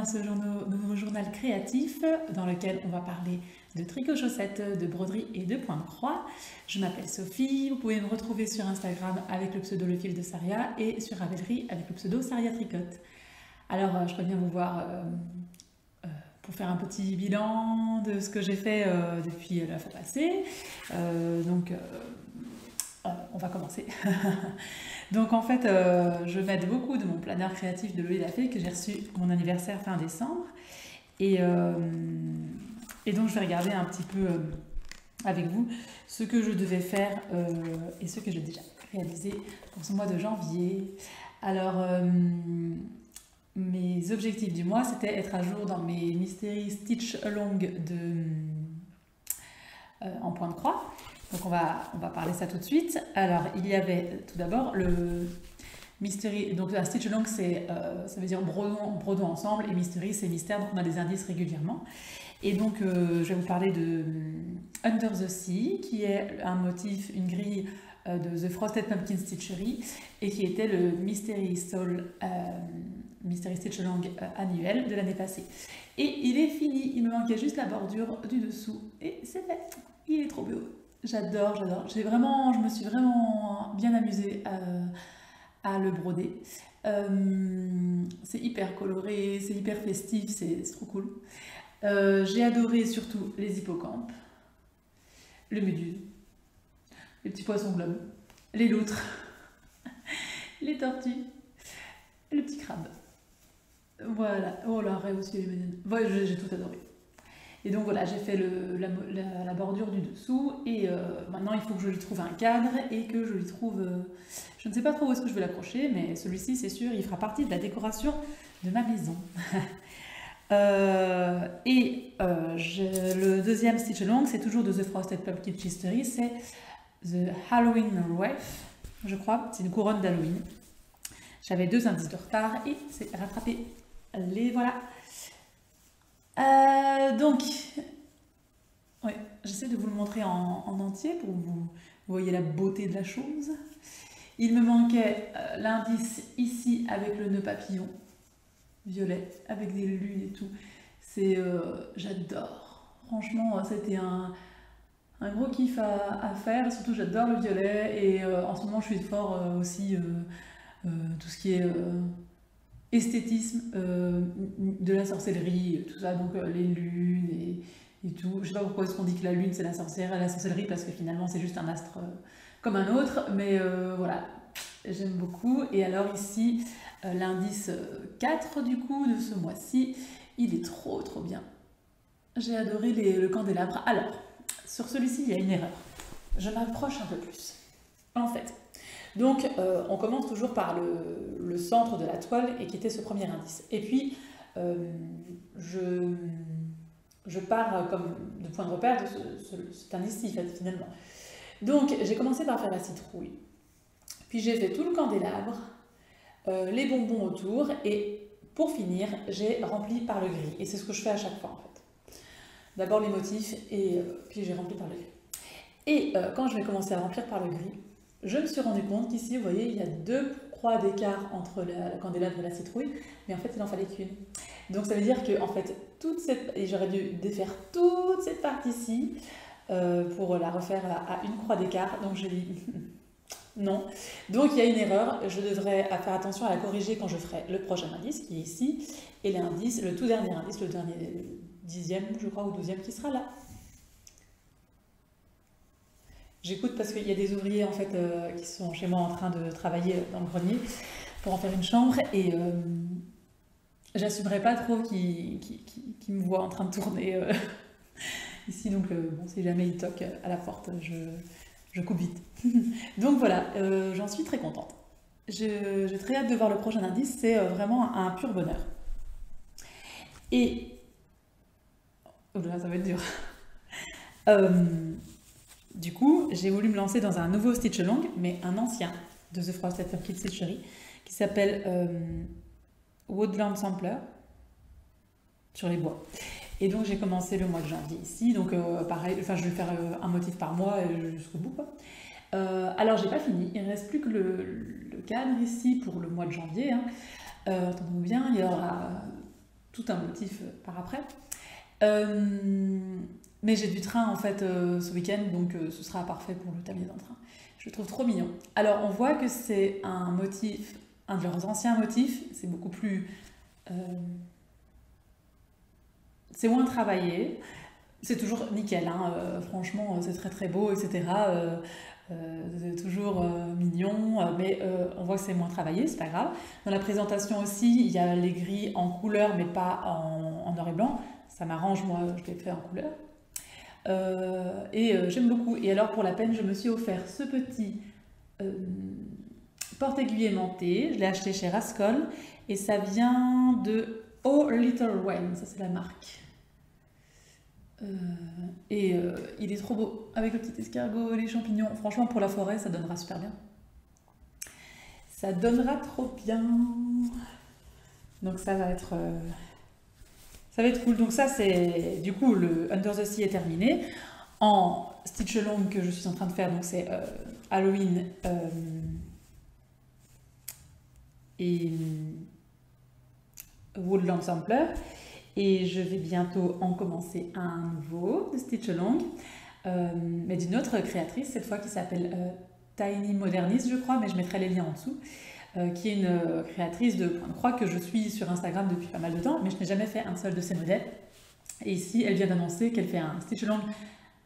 dans ce nouveau journal créatif dans lequel on va parler de tricot chaussettes, de broderie et de point de croix. Je m'appelle Sophie, vous pouvez me retrouver sur Instagram avec le pseudo Le Fil de Saria et sur Ravelry avec le pseudo Saria Tricote. Alors je reviens vous voir pour faire un petit bilan de ce que j'ai fait depuis la fois passée. On va commencer. Donc en fait, je m'aide beaucoup de mon planeur créatif de Loé Lafay que j'ai reçu pour mon anniversaire fin décembre. Et donc je vais regarder un petit peu avec vous ce que je devais faire et ce que j'ai déjà réalisé pour ce mois de janvier. Alors, mes objectifs du mois, c'était être à jour dans mes Mystery Stitch Along en point de croix. Donc on va parler ça tout de suite. Alors il y avait tout d'abord le Mystery, donc la Stitch Along ça veut dire brodons ensemble, et Mystery c'est mystère, donc on a des indices régulièrement. Et donc je vais vous parler de Under the Sea, qui est un motif, une grille de The Frosted Pumpkin Stitchery, et qui était le Mystery Stitch Along annuel de l'année passée. Et il est fini, il me manquait juste la bordure du dessous, et c'est fait, il est trop beau. J'adore. Je me suis vraiment bien amusée à le broder. C'est hyper coloré, c'est hyper festif, c'est trop cool. J'ai adoré surtout les hippocampes, le méduse, les petits poissons globes, les loutres, les tortues, le petit crabe. Voilà, oh la raie aussi, les méduses. Ouais, j'ai tout adoré. Et donc voilà, j'ai fait la bordure du dessous et maintenant il faut que je lui trouve un cadre et que je lui trouve... je ne sais pas trop où est-ce que je vais l'accrocher, mais celui-ci c'est sûr, il fera partie de la décoration de ma maison. Le deuxième Stitch Along, c'est toujours de The Frosted Pumpkin Stitchery, c'est The Halloween Wreath, je crois, c'est une couronne d'Halloween. J'avais 2 indices de retard et c'est rattrapé. Les voilà. Donc, ouais, j'essaie de vous le montrer en entier pour que vous voyez la beauté de la chose. Il me manquait l'indice ici avec le nœud papillon violet, avec des lunes et tout. J'adore. Franchement, c'était un gros kiff à faire. Surtout, j'adore le violet et en ce moment, je suis fort aussi tout ce qui est... esthétisme de la sorcellerie, tout ça, donc les lunes et tout. Je sais pas pourquoi est-ce qu'on dit que la lune c'est la sorcière et la sorcellerie, parce que finalement c'est juste un astre comme un autre, mais voilà, j'aime beaucoup. Et alors ici, l'indice 4 du coup de ce mois-ci, il est trop bien. J'ai adoré le candélabre. Alors, sur celui-ci il y a une erreur. Je m'approche un peu plus. En fait, donc on commence toujours par le centre de la toile et qui était ce premier indice. Et puis je pars comme de point de repère de cet indice-ci finalement. Donc j'ai commencé par faire la citrouille. Puis j'ai fait tout le candélabre, les bonbons autour et pour finir j'ai rempli par le gris. Et c'est ce que je fais à chaque fois en fait. D'abord les motifs et puis j'ai rempli par le gris. Et quand je vais commencer à remplir par le gris, je me suis rendu compte qu'ici, vous voyez, il y a 2 croix d'écart entre le candélabre et la citrouille, mais en fait, il n'en fallait qu'une. Donc ça veut dire que, en fait, et j'aurais dû défaire toute cette partie-ci pour la refaire à une croix d'écart. Donc je dis non. Donc il y a une erreur. Je devrais faire attention à la corriger quand je ferai le prochain indice, qui est ici, et l'indice, le tout dernier indice, le dernier 10e, je crois, ou 12e, qui sera là. J'écoute parce qu'il y a des ouvriers en fait qui sont chez moi en train de travailler dans le grenier pour en faire une chambre et j'assumerai pas trop qu'ils me voient en train de tourner ici, donc bon, si jamais ils toquent à la porte, je coupe vite. Donc voilà, j'en suis très contente. J'ai très hâte de voir le prochain indice, c'est vraiment un pur bonheur. Et... oh là, ça va être dur. Du coup, j'ai voulu me lancer dans un nouveau Stitch Along, mais un ancien de The Frosted Pumpkin Stitchery, qui s'appelle Woodland Sampler, sur les bois. Et donc j'ai commencé le mois de janvier ici, donc pareil, enfin je vais faire un motif par mois jusqu'au bout quoi. Alors j'ai pas fini, il ne reste plus que le cadre ici pour le mois de janvier. Hein. Attendez-vous bien, il y aura tout un motif par après. Mais j'ai du train en fait ce week-end, donc ce sera parfait pour le terminer d'un train. Je le trouve trop mignon. Alors on voit que c'est un motif, un de leurs anciens motifs, c'est beaucoup plus... c'est moins travaillé, c'est toujours nickel, hein, franchement c'est très très beau, etc. C'est toujours mignon, mais on voit que c'est moins travaillé, c'est pas grave. Dans la présentation aussi, il y a les gris en couleur, mais pas en noir et blanc. Ça m'arrange, moi, je l'ai fait en couleur. J'aime beaucoup. Et alors, pour la peine, je me suis offert ce petit porte-aiguille aimanté. Je l'ai acheté chez Rascol et ça vient de Oh Little Wayne, ça c'est la marque. Il est trop beau avec le petit escargot et les champignons. Franchement, pour la forêt, ça donnera super bien. Ça donnera trop bien. Donc ça va être cool. Donc ça, c'est du coup le Under the Sea est terminé. En stitch along que je suis en train de faire, donc c'est Halloween et Woodland Sampler. Et je vais bientôt en commencer un nouveau de Stitch Along, mais d'une autre créatrice, cette fois qui s'appelle Tiny Modernist, je crois, mais je mettrai les liens en dessous, qui est une créatrice de point de croix que je suis sur Instagram depuis pas mal de temps, mais je n'ai jamais fait un seul de ses modèles. Et ici, elle vient d'annoncer qu'elle fait un Stitch Along,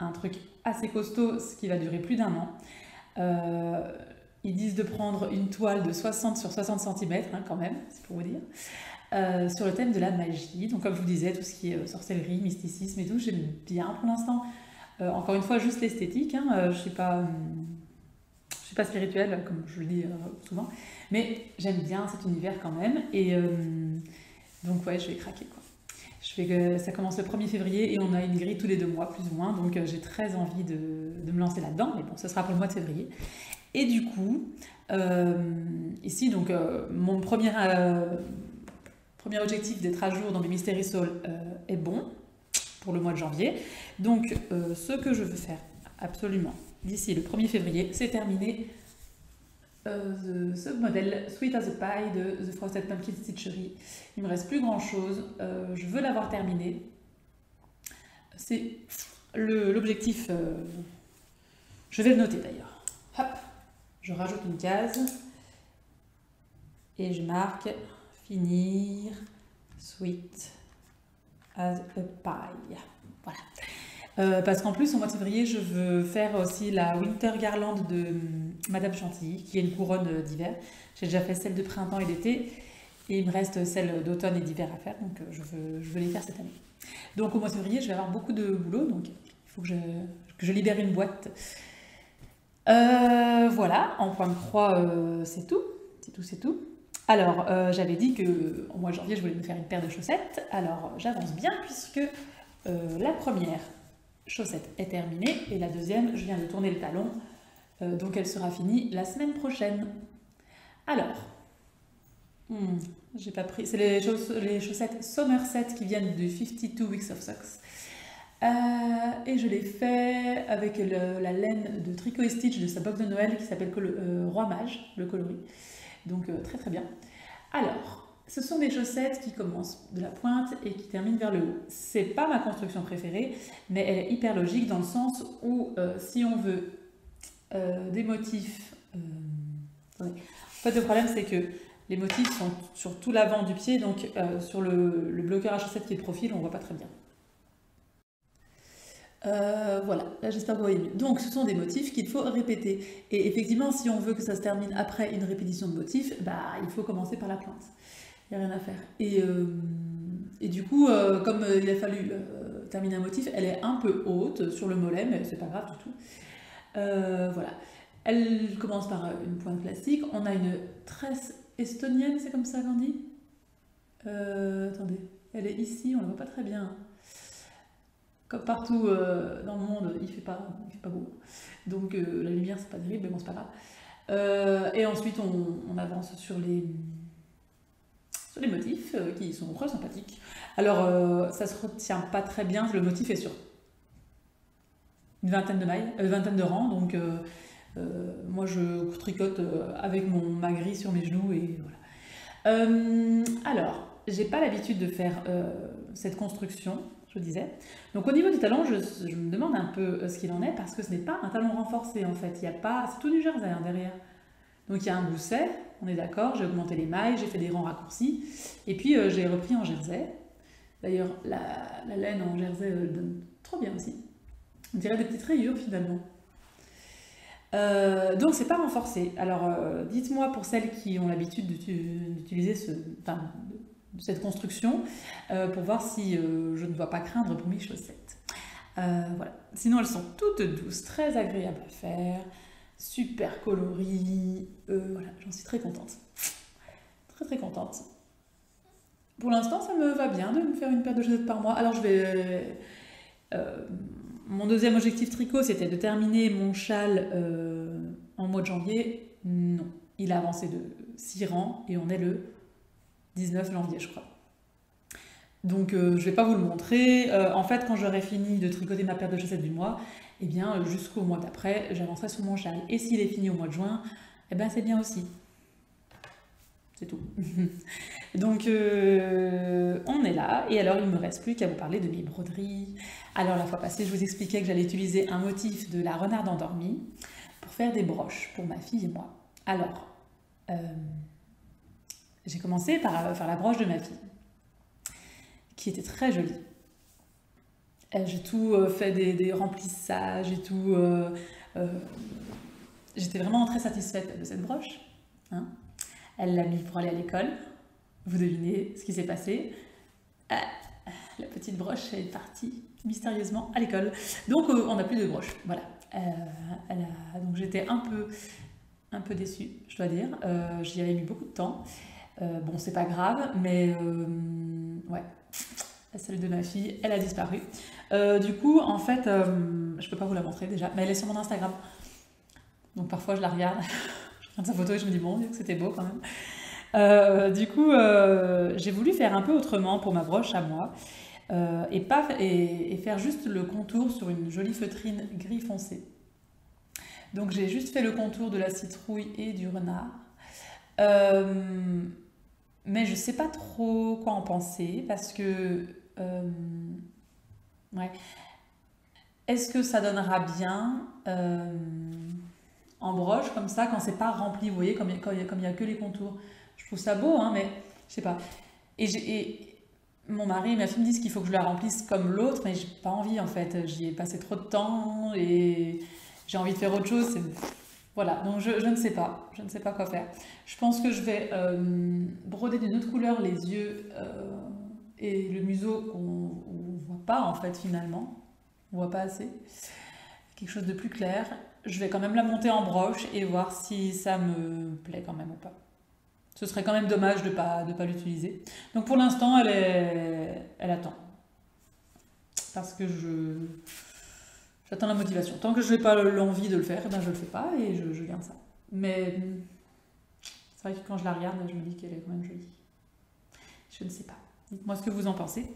un truc assez costaud, ce qui va durer plus d'1 an. Ils disent de prendre une toile de 60 sur 60 cm, hein, quand même, c'est pour vous dire. Sur le thème de la magie, donc comme je vous disais, tout ce qui est sorcellerie, mysticisme et tout, j'aime bien pour l'instant. Encore une fois, juste l'esthétique, hein, je suis pas spirituelle, comme je le dis souvent, mais j'aime bien cet univers quand même, et donc ouais, je vais craquer quoi. Ça commence le 1er février et on a une grille tous les 2 mois, plus ou moins, donc j'ai très envie de me lancer là-dedans, mais bon, ce sera pour le mois de février. Et du coup, ici, donc mon premier objectif d'être à jour dans mes Mystery Soul est bon pour le mois de janvier. Donc, ce que je veux faire absolument d'ici le 1er février, c'est terminer ce modèle Sweet as a Pie de The Frosted Pumpkin Stitchery. Il me reste plus grand chose. Je veux l'avoir terminé. C'est l'objectif. Je vais le noter d'ailleurs. Hop, je rajoute une case et je marque finir Sweet as a Pie. Voilà. Parce qu'en plus, au mois de février, je veux faire aussi la Winter Garland de Madame Chantilly, qui est une couronne d'hiver. J'ai déjà fait celle de printemps et d'été, et il me reste celle d'automne et d'hiver à faire, donc je veux les faire cette année. Donc au mois de février, je vais avoir beaucoup de boulot, donc il faut que je libère une boîte. Voilà, en point de croix, c'est tout. C'est tout. Alors, j'avais dit qu'au mois de janvier, je voulais me faire une paire de chaussettes. Alors, j'avance bien puisque la première chaussette est terminée et la deuxième, je viens de tourner le talon. Donc, elle sera finie la semaine prochaine. Alors, j'ai pas pris... C'est les chaussettes Somerset qui viennent de 52 Weeks of Socks. Et je l'ai fait avec la laine de Tricot et Stitch de sa box de Noël qui s'appelle Roi Mage, le coloris. Donc très très bien. Alors, ce sont des chaussettes qui commencent de la pointe et qui terminent vers le haut. C'est pas ma construction préférée, mais elle est hyper logique dans le sens où si on veut des motifs... En fait, le problème c'est que les motifs sont sur tout l'avant du pied, donc sur le bloqueur à chaussettes qui est de profil, on voit pas très bien. Voilà, là j'espère que vous voyez mieux. Donc ce sont des motifs qu'il faut répéter. Et effectivement, si on veut que ça se termine après une répétition de motifs, bah, il faut commencer par la pointe. Il n'y a rien à faire. Et du coup, comme il a fallu terminer un motif, elle est un peu haute sur le mollet, mais c'est pas grave du tout. Voilà. Elle commence par une pointe classique. On a une tresse estonienne, c'est comme ça qu'on dit. Attendez, elle est ici, on la voit pas très bien. Comme partout dans le monde, il fait pas beau. Donc la lumière, c'est pas terrible, mais bon, c'est pas grave. Et ensuite, on avance sur les motifs qui sont très sympathiques. Alors, ça se retient pas très bien, le motif est sur une vingtaine de mailles, vingtaine de rangs, donc moi je tricote avec ma grille sur mes genoux et voilà. Alors, j'ai pas l'habitude de faire cette construction, je disais. Donc au niveau du talon, je me demande un peu ce qu'il en est parce que ce n'est pas un talon renforcé en fait. Il y a pas, c'est tout du jersey hein, derrière. Donc il y a un gousset, on est d'accord, j'ai augmenté les mailles, j'ai fait des rangs raccourcis et puis j'ai repris en jersey. D'ailleurs la laine en jersey donne trop bien aussi. On dirait des petites rayures finalement. Donc c'est pas renforcé. Alors dites-moi pour celles qui ont l'habitude d'utiliser cette construction pour voir si je ne dois pas craindre pour mes chaussettes. Voilà. Sinon elles sont toutes douces, très agréables à faire, super coloris. Voilà, j'en suis très contente. Très très contente. Pour l'instant ça me va bien de me faire une paire de chaussettes par mois. Alors je vais... mon deuxième objectif tricot, c'était de terminer mon châle en mois de janvier. Non, il a avancé de 6 rangs et on est le 19 janvier, je crois. Donc je ne vais pas vous le montrer. En fait, quand j'aurai fini de tricoter ma paire de chaussettes du mois, eh bien, jusqu'au mois d'après, j'avancerai sur mon châle. Et s'il est fini au mois de juin, eh ben, c'est bien aussi. C'est tout. Donc, on est là. Et alors, il ne me reste plus qu'à vous parler de mes broderies. Alors, la fois passée, je vous expliquais que j'allais utiliser un motif de la renarde endormie pour faire des broches pour ma fille et moi. Alors, j'ai commencé par faire la broche de ma fille, qui était très jolie. J'ai tout fait des remplissages et tout. J'étais vraiment très satisfaite de cette broche. Hein. Elle l'a mis pour aller à l'école. Vous devinez ce qui s'est passé. La petite broche est partie mystérieusement à l'école. Donc on n'a plus de broche. Voilà. Donc j'étais un peu déçue, je dois dire. J'y avais mis beaucoup de temps. Bon, c'est pas grave, mais ouais. Celle de ma fille, elle a disparu. Du coup, en fait, je peux pas vous la montrer déjà, mais elle est sur mon Instagram. Donc parfois je la regarde, je regarde sa photo et je me dis bon, c'était beau quand même. Du coup, j'ai voulu faire un peu autrement pour ma broche à moi et faire juste le contour sur une jolie feutrine gris foncé. Donc j'ai juste fait le contour de la citrouille et du renard. Mais je sais pas trop quoi en penser parce que ouais. Est-ce que ça donnera bien en broche comme ça quand c'est pas rempli, vous voyez, comme il y a que les contours. Je trouve ça beau, hein, mais je sais pas. Et mon mari et ma fille me disent qu'il faut que je la remplisse comme l'autre, mais j'ai pas envie en fait. J'y ai passé trop de temps et j'ai envie de faire autre chose. Voilà, donc je ne sais pas. Je ne sais pas quoi faire. Je pense que je vais broder d'une autre couleur les yeux et le museau qu'on ne voit pas en fait finalement. On voit pas assez. Quelque chose de plus clair. Je vais quand même la monter en broche et voir si ça me plaît quand même ou pas. Ce serait quand même dommage de pas l'utiliser. Donc pour l'instant, elle attend. Parce que j'attends la motivation. Tant que je n'ai pas l'envie de le faire, ben je ne le fais pas et je garde ça. Mais c'est vrai que quand je la regarde, je me dis qu'elle est quand même jolie. Je ne sais pas. Dites-moi ce que vous en pensez.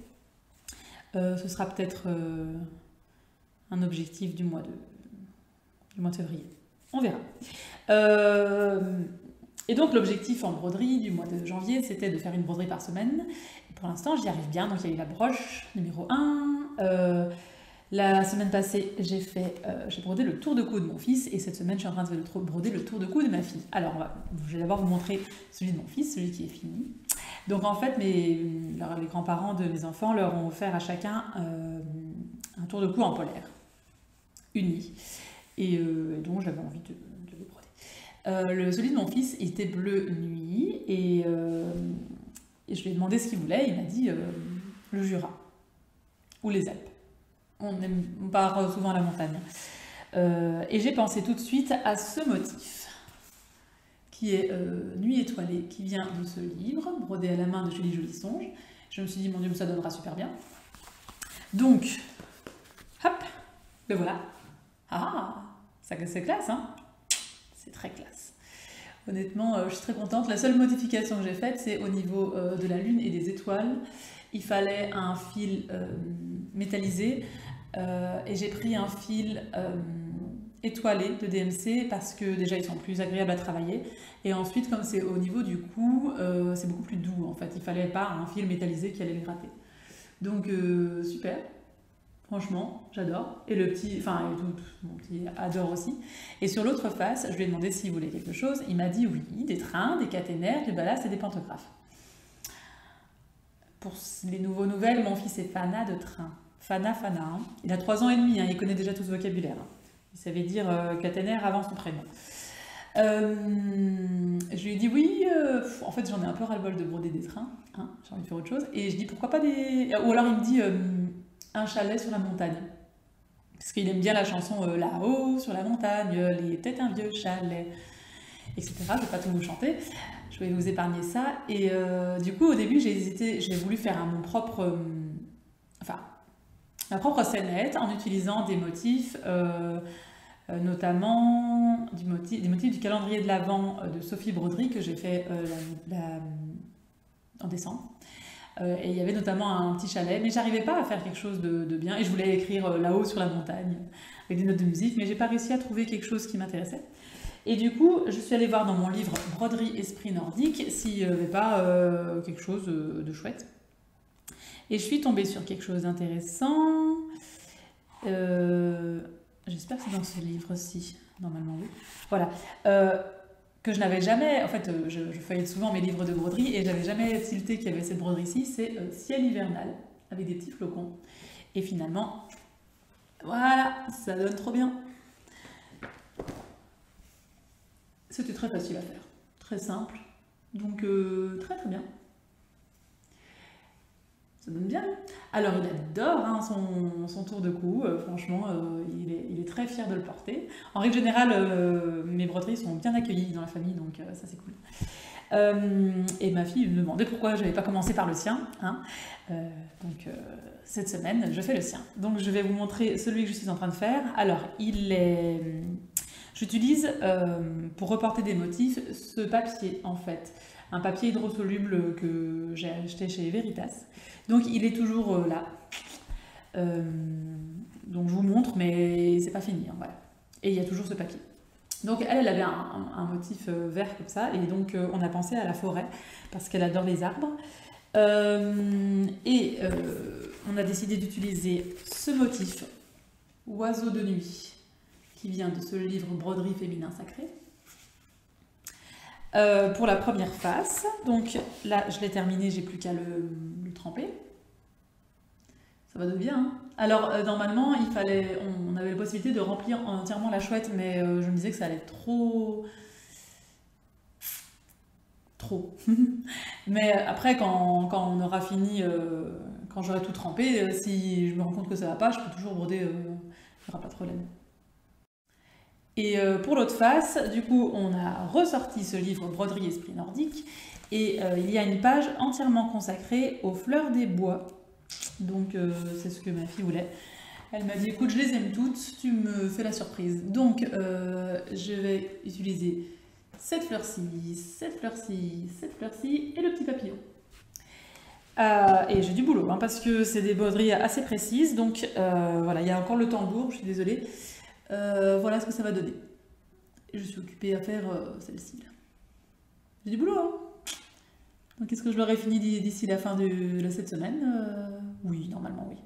Ce sera peut-être un objectif du mois de février. On verra. Et donc l'objectif en broderie du mois de janvier, c'était de faire une broderie par semaine. Et pour l'instant, j'y arrive bien. Donc il y a eu la broche numéro 1. La semaine passée, j'ai brodé le tour de cou de mon fils. Et cette semaine, je suis en train de broder le tour de cou de ma fille. Alors, je vais d'abord vous montrer celui de mon fils, celui qui est fini. Donc en fait, les grands-parents de mes enfants leur ont offert à chacun un tour de cou en polaire, uni. Et donc j'avais envie de le broder. Celui de mon fils, il était bleu nuit. Et je lui ai demandé ce qu'il voulait. Il m'a dit le Jura ou les Alpes. On part souvent à la montagne. Et j'ai pensé tout de suite à ce motif, qui est Nuit étoilée, qui vient de ce livre, brodé à la main de Julie Jolisonge. Je me suis dit, mon Dieu, ça donnera super bien. Donc, hop, le voilà. Ah, ça c'est classe, hein? C'est très classe. Honnêtement, je suis très contente. La seule modification que j'ai faite, c'est au niveau de la lune et des étoiles. Il fallait un fil métallisé et j'ai pris un fil étoilés de DMC parce que déjà ils sont plus agréables à travailler et ensuite comme c'est au niveau du cou, c'est beaucoup plus doux en fait. Il fallait pas un fil métallisé qui allait le gratter. Donc super. Franchement, j'adore. Et le petit, enfin, mon petit adore aussi. Et sur l'autre face, je lui ai demandé s'il voulait quelque chose. Il m'a dit oui, des trains, des caténaires, du ballast et des pantographes. Pour les nouvelles, mon fils est fanat de train. Fanat. Hein. Il a 3 ans et demi, hein, il connaît déjà tout ce vocabulaire. Hein. Il savait dire caténaire avant son prénom. Je lui ai dit oui, en fait j'en ai un peu ras-le-bol de broder des trains, hein, j'ai envie de faire autre chose. Et je dis pourquoi pas des... Ou alors il me dit... un chalet sur la montagne. Parce qu'il aime bien la chanson là-haut sur la montagne, il était un vieux chalet, etc. Je ne vais pas tout vous chanter, je vais vous épargner ça. Et du coup, au début, j'ai hésité, j'ai voulu faire ma propre scénette en utilisant des motifs, notamment des motifs du calendrier de l'Avent de Sophie Broderie que j'ai fait en décembre. Et il y avait notamment un petit chalet, mais j'arrivais pas à faire quelque chose de bien. Et je voulais écrire là-haut sur la montagne, avec des notes de musique, mais j'ai pas réussi à trouver quelque chose qui m'intéressait. Et du coup, je suis allée voir dans mon livre Broderie Esprit Nordique s'il n'y avait pas quelque chose de chouette. Et je suis tombée sur quelque chose d'intéressant. J'espère que c'est dans ce livre-ci. Normalement, oui. Voilà. Que je n'avais jamais, en fait, je feuillette souvent mes livres de broderie et j'avais jamais tilté qu'il y avait cette broderie-ci, c'est Ciel hivernal, avec des petits flocons. Et finalement, voilà, ça donne trop bien. C'était très facile à faire, très simple, donc très très bien. Ça donne bien. Alors il adore hein, son tour de cou, franchement il est très fier de le porter. En règle générale, mes broderies sont bien accueillies dans la famille, donc ça c'est cool. Et ma fille me demandait pourquoi je n'avais pas commencé par le sien. Hein. Donc cette semaine je fais le sien. Donc je vais vous montrer celui que je suis en train de faire. Alors j'utilise pour reporter des motifs ce papier en fait. Un papier hydrosoluble que j'ai acheté chez Veritas. Donc il est toujours là. Donc je vous montre, mais c'est pas fini. Hein, voilà. Et il y a toujours ce papier. Donc elle avait un motif vert comme ça, et donc on a pensé à la forêt, parce qu'elle adore les arbres. On a décidé d'utiliser ce motif, oiseau de nuit, qui vient de ce livre Broderie féminin sacré. Pour la première face, donc là je l'ai terminé, j'ai plus qu'à le tremper. Ça va de bien. Hein. Alors normalement on avait la possibilité de remplir entièrement la chouette, mais je me disais que ça allait être trop. Mais après quand on aura fini, quand j'aurai tout trempé, si je me rends compte que ça va pas, je peux toujours broder, il n'y aura pas de problème. Et pour l'autre face, du coup, on a ressorti ce livre Broderie Esprit Nordique et il y a une page entièrement consacrée aux fleurs des bois. Donc c'est ce que ma fille voulait. Elle m'a dit écoute, je les aime toutes, tu me fais la surprise. Donc je vais utiliser cette fleur-ci, cette fleur-ci, cette fleur-ci et le petit papillon. Et j'ai du boulot hein, parce que c'est des broderies assez précises. Donc voilà, il y a encore le tambour, je suis désolée. Voilà ce que ça va donner. Je suis occupée à faire celle-ci. J'ai du boulot, hein. Donc est-ce que je l'aurai fini d'ici la fin de cette semaine Oui, normalement oui.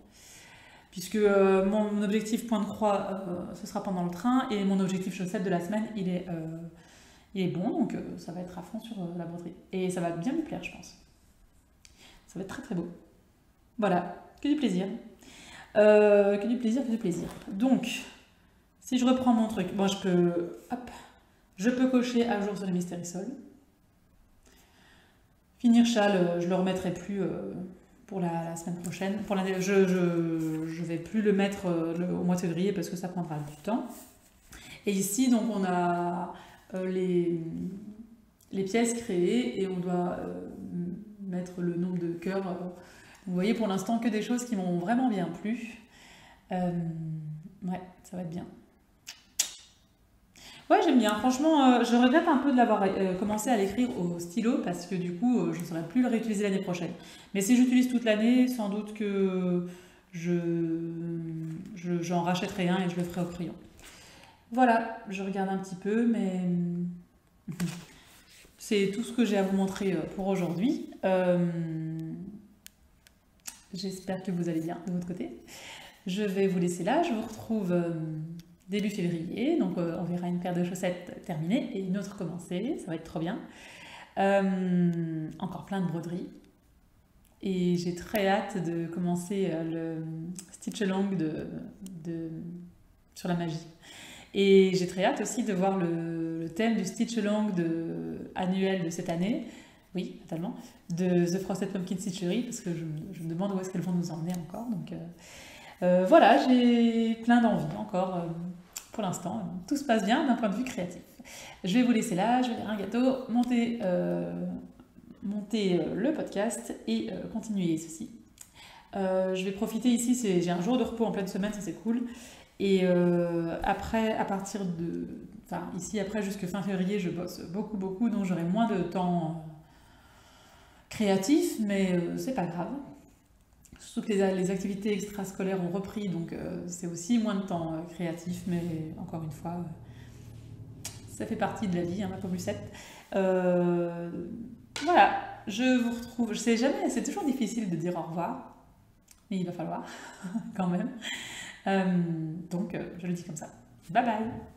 Puisque mon objectif point de croix, ce sera pendant le train, et mon objectif chaussette de la semaine, il est bon, donc ça va être à fond sur la broderie. Et ça va bien me plaire, je pense. Ça va être très très beau. Voilà, que du plaisir. Que du plaisir, que du plaisir. Donc... Si je reprends mon truc, bon, je peux cocher à jour sur les Mystérisol. Finir châle, je le remettrai plus pour la semaine prochaine. Je vais plus le mettre au mois de février parce que ça prendra du temps. Et ici, donc, on a les pièces créées et on doit mettre le nombre de cœurs. Vous voyez, pour l'instant, que des choses qui m'ont vraiment bien plu. Ouais, ça va être bien. Ouais, j'aime bien. Franchement, je regrette un peu de l'avoir commencé à l'écrire au stylo parce que du coup, je ne saurais plus le réutiliser l'année prochaine. Mais si j'utilise toute l'année, sans doute que j'en rachèterai un et je le ferai au crayon. Voilà, je regarde un petit peu, mais c'est tout ce que j'ai à vous montrer pour aujourd'hui. J'espère que vous allez bien de votre côté. Je vais vous laisser là, je vous retrouve début février, donc on verra une paire de chaussettes terminée et une autre commencée, ça va être trop bien. Encore plein de broderies. Et j'ai très hâte de commencer le stitch along sur la magie. Et j'ai très hâte aussi de voir le thème du stitch along annuel de cette année, oui, totalement, de The Frosted Pumpkin Stitchery, parce que je me demande où est-ce qu'elles vont nous emmener encore. Donc voilà, j'ai plein d'envie encore pour l'instant. Tout se passe bien d'un point de vue créatif. Je vais vous laisser là, je vais faire un gâteau, monter le podcast et continuer ceci. Je vais profiter ici, j'ai un jour de repos en pleine semaine, ça c'est cool. Et après, à partir de... Enfin, ici, après, jusque fin février, je bosse beaucoup, donc j'aurai moins de temps créatif, mais c'est pas grave. Surtout que les activités extrascolaires ont repris, donc c'est aussi moins de temps créatif, mais encore une fois, ça fait partie de la vie, hein, ma pauvre Lucette. Voilà, je vous retrouve, je sais jamais, c'est toujours difficile de dire au revoir, mais il va falloir quand même. Donc je le dis comme ça. Bye bye!